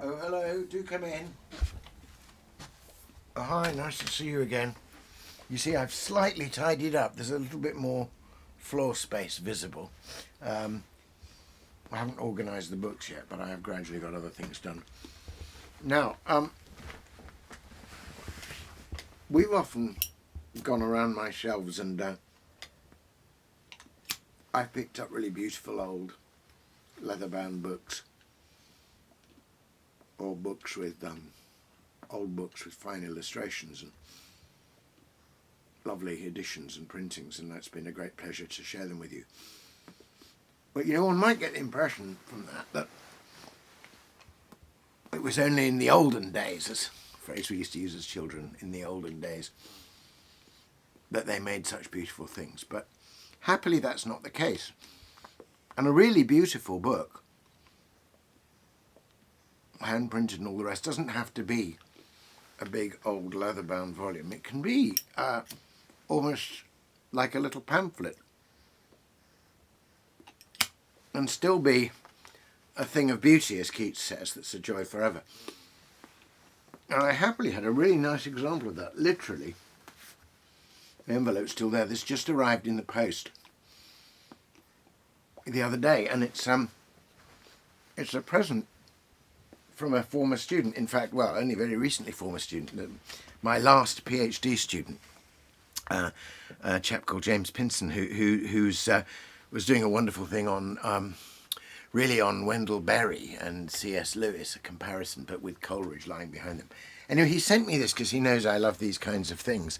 Oh, hello, do come in. Oh, hi, nice to see you again. You see, I've slightly tidied up. There's a little bit more floor space visible. I haven't organised the books yet, but I have gradually got other things done. Now, we've often gone around my shelves and I've picked up really beautiful old leather-bound books, or books with old books with fine illustrations and lovely editions and printings, and that's been a great pleasure to share them with you. But you know, one might get the impression from that it was only in the olden days, as a phrase we used to use as children, in the olden days, that they made such beautiful things. But happily that's not the case. And a really beautiful book, hand printed and all the rest, doesn't have to be a big old leather-bound volume. It can be almost like a little pamphlet and still be a thing of beauty, as Keats says, that's a joy forever. And I happily had a really nice example of that, literally. The envelope's still there. This just arrived in the post the other day, and it's a present from a former student. In fact, well, only very recently former student. My last PhD student, a chap called James Pinson, who was doing a wonderful thing on really on Wendell Berry and C.S. Lewis, a comparison, but with Coleridge lying behind them. Anyway, he sent me this because he knows I love these kinds of things.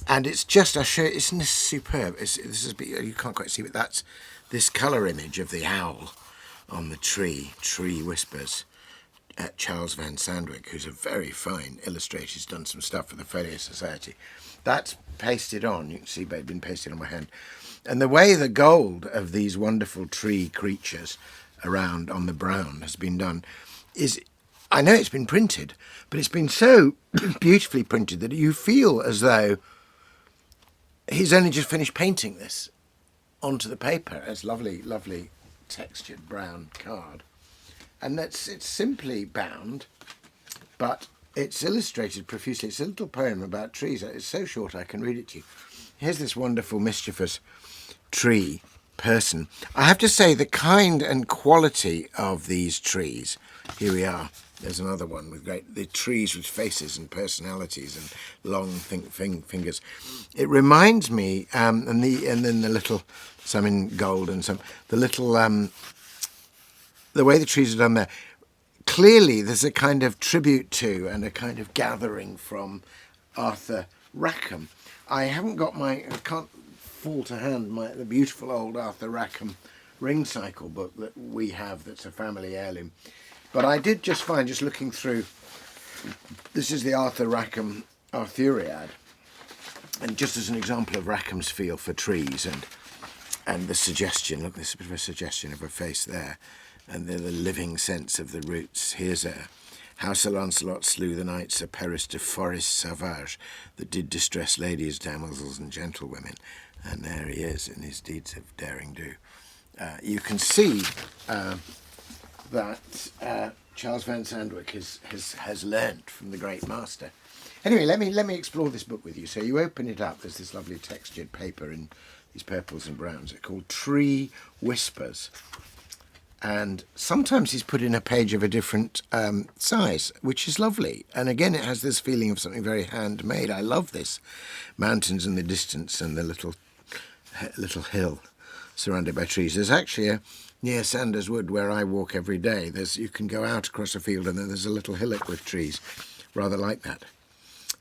And it's just, I'll show you, isn't this superb? You can't quite see, but that's this colour image of the owl on the tree Whispers, at Charles Van Sandwyk, who's a very fine illustrator. He's done some stuff for the Folio Society. That's pasted on, you can see, but it's been pasted on my hand. And the way the gold of these wonderful tree creatures around on the brown has been done is, I know it's been printed, but it's been so beautifully printed that you feel as though he's only just finished painting this onto the paper as lovely, lovely textured brown card. And it's simply bound, but it's illustrated profusely. It's a little poem about trees. It's so short I can read it to you. Here's this wonderful, mischievous tree person. I have to say, the kind and quality of these trees, here we are. There's another one with the trees with faces and personalities and long fingers. It reminds me, and then the little, some in gold and some, the little, the way the trees are done there. Clearly there's a kind of tribute to and a kind of gathering from Arthur Rackham. I can't fall to hand the beautiful old Arthur Rackham ring cycle book that we have, that's a family heirloom. But I did just find, just looking through, this is the Arthur Rackham Arthuriad, and just as an example of Rackham's feel for trees and the suggestion, look, there's a bit of a suggestion of a face there, and the living sense of the roots. Here's how Sir Lancelot slew the knights of Paris de Forest Sauvage that did distress ladies, damosels and gentlewomen. And there he is in his deeds of daring do. You can see that Charles Van Sandwyk has learnt from the great master. Anyway, let me explore this book with you. So you open it up. There's this lovely textured paper in these purples and browns. It's called Tree Whispers. And sometimes he's put in a page of a different size, which is lovely. And again, it has this feeling of something very handmade. I love this. Mountains in the distance and the little hill surrounded by trees. There's actually near Sanders Wood, where I walk every day, you can go out across a field and then there's a little hillock with trees, rather like that.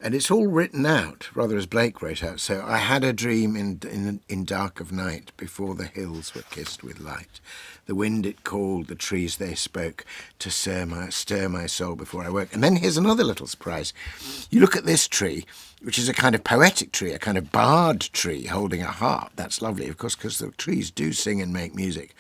And it's all written out, rather as Blake wrote out. So I had a dream in dark of night, before the hills were kissed with light. The wind it called, the trees they spoke, to stir my soul before I woke. And then here's another little surprise. You look at this tree, which is a kind of poetic tree, a kind of bard tree holding a harp. That's lovely, of course, because the trees do sing and make music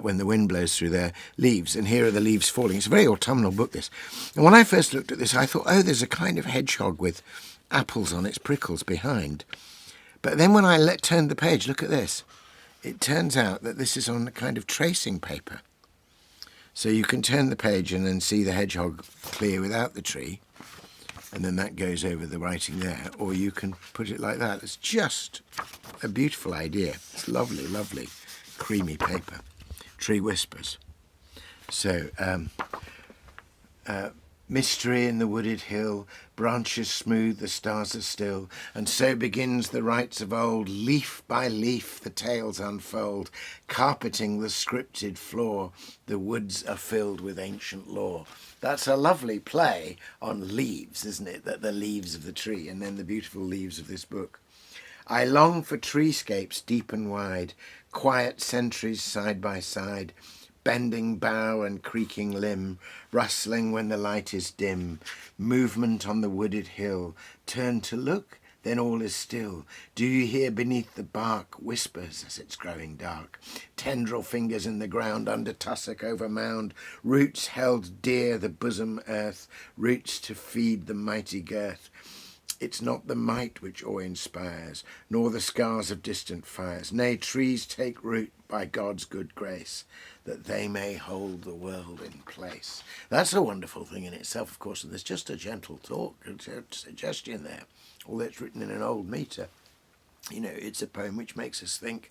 when the wind blows through their leaves. And here are the leaves falling. It's a very autumnal book, this. And when I first looked at this, I thought, oh, there's a kind of hedgehog with apples on its prickles behind. But then when I turned the page, look at this. It turns out that this is on a kind of tracing paper. So you can turn the page and then see the hedgehog clear without the tree, and then that goes over the writing there, or you can put it like that. It's just a beautiful idea. It's lovely, lovely, creamy paper. Tree Whispers. So, mystery in the wooded hill, branches smooth, the stars are still, and so begins the rites of old. Leaf by leaf the tales unfold, carpeting the scripted floor, the woods are filled with ancient lore. That's a lovely play on leaves, isn't it? That the leaves of the tree, and then the beautiful leaves of this book. I long for treescapes deep and wide, quiet centuries side by side, bending bough and creaking limb, rustling when the light is dim, movement on the wooded hill, turn to look, then all is still. Do you hear beneath the bark whispers as it's growing dark? Tendril fingers in the ground, under tussock, over mound, roots held dear the bosom earth, roots to feed the mighty girth. It's not the might which awe inspires, nor the scars of distant fires. Nay, trees take root by God's good grace, that they may hold the world in place. That's a wonderful thing in itself, of course, and there's just a gentle talk, a suggestion there, although it's written in an old metre. You know, it's a poem which makes us think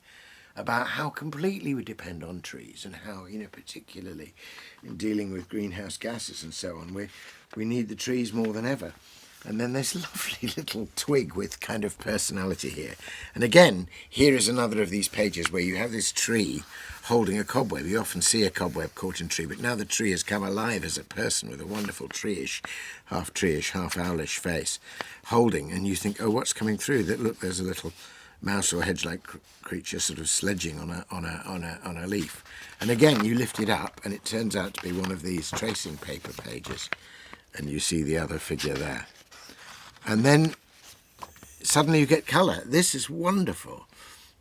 about how completely we depend on trees, and how, you know, particularly in dealing with greenhouse gases and so on, we need the trees more than ever. And then there's a lovely little twig with kind of personality here. And again, here is another of these pages where you have this tree holding a cobweb. You often see a cobweb caught in a tree, but now the tree has come alive as a person with a wonderful treeish, half owlish face, holding, and you think, oh, what's coming through? Look, there's a little mouse or hedge-like creature sort of sledging on a leaf. And again, you lift it up, and it turns out to be one of these tracing paper pages, and you see the other figure there. And then suddenly you get colour. This is wonderful.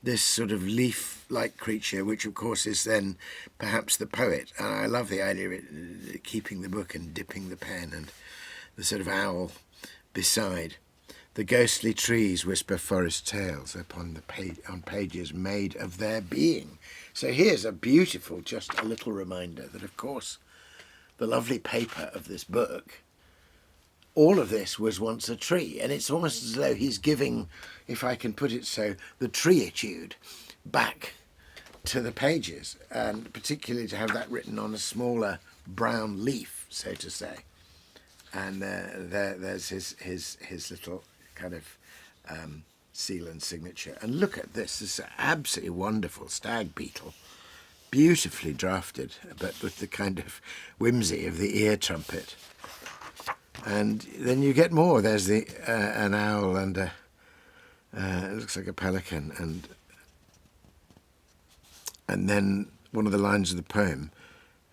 This sort of leaf-like creature, which of course is then perhaps the poet. And I love the idea of it, keeping the book and dipping the pen, and the sort of owl beside. The ghostly trees whisper forest tales upon on pages made of their being. So here's a beautiful, just a little reminder that, of course, the lovely paper of this book, all of this was once a tree, and it's almost as though he's giving, if I can put it so, the treeitude back to the pages, and particularly to have that written on a smaller brown leaf, so to say. And there's his little kind of seal and signature. And look at this. This is an absolutely wonderful stag beetle, beautifully drafted, but with the kind of whimsy of the ear trumpet. And then you get more. There's an owl and it looks like a pelican, and then one of the lines of the poem,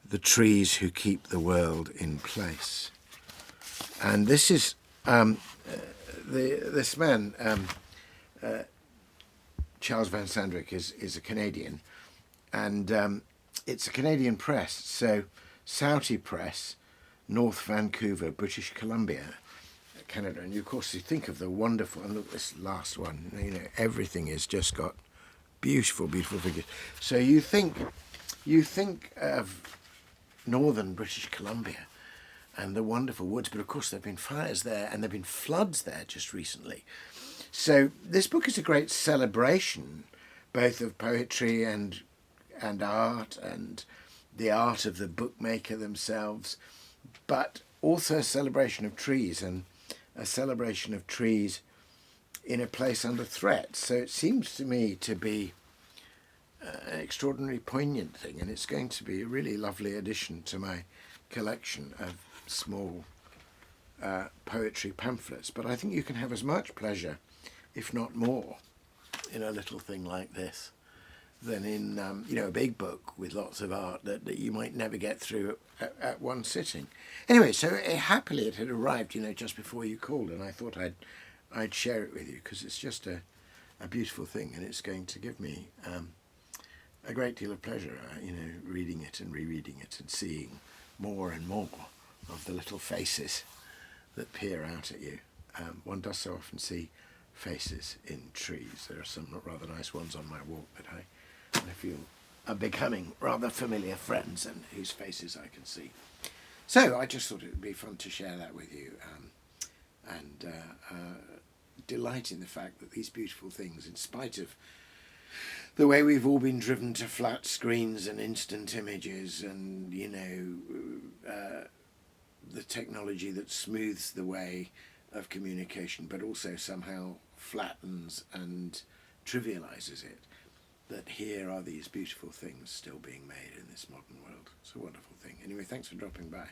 the trees who keep the world in place. And this is this man, Charles Van Sandwyk, is a Canadian, and it's a Canadian press, so Southey Press, North Vancouver, British Columbia, Canada. And of course you think of the wonderful, and look, this last one, you know, everything has just got beautiful, beautiful figures. So you think of northern British Columbia and the wonderful woods, but of course there have been fires there, and there have been floods there just recently. So this book is a great celebration, both of poetry and art, and the art of the bookmaker themselves, but also a celebration of trees, and a celebration of trees in a place under threat. So it seems to me to be an extraordinarily poignant thing, and it's going to be a really lovely addition to my collection of small poetry pamphlets. But I think you can have as much pleasure, if not more, in a little thing like this than in a big book with lots of art that you might never get through at one sitting. Anyway, so happily it had arrived, just before you called, and I thought I'd share it with you, because it's just a beautiful thing, and it's going to give me a great deal of pleasure, reading it and rereading it and seeing more and more of the little faces that peer out at you. One does so often see faces in trees. There are some rather nice ones on my walk that I feel are becoming rather familiar friends and whose faces I can see. So I just thought it would be fun to share that with you, and delight in the fact that these beautiful things, in spite of the way we've all been driven to flat screens and instant images and, you know, the technology that smooths the way of communication but also somehow flattens and trivialises it, that here are these beautiful things still being made in this modern world. It's a wonderful thing. Anyway, thanks for dropping by.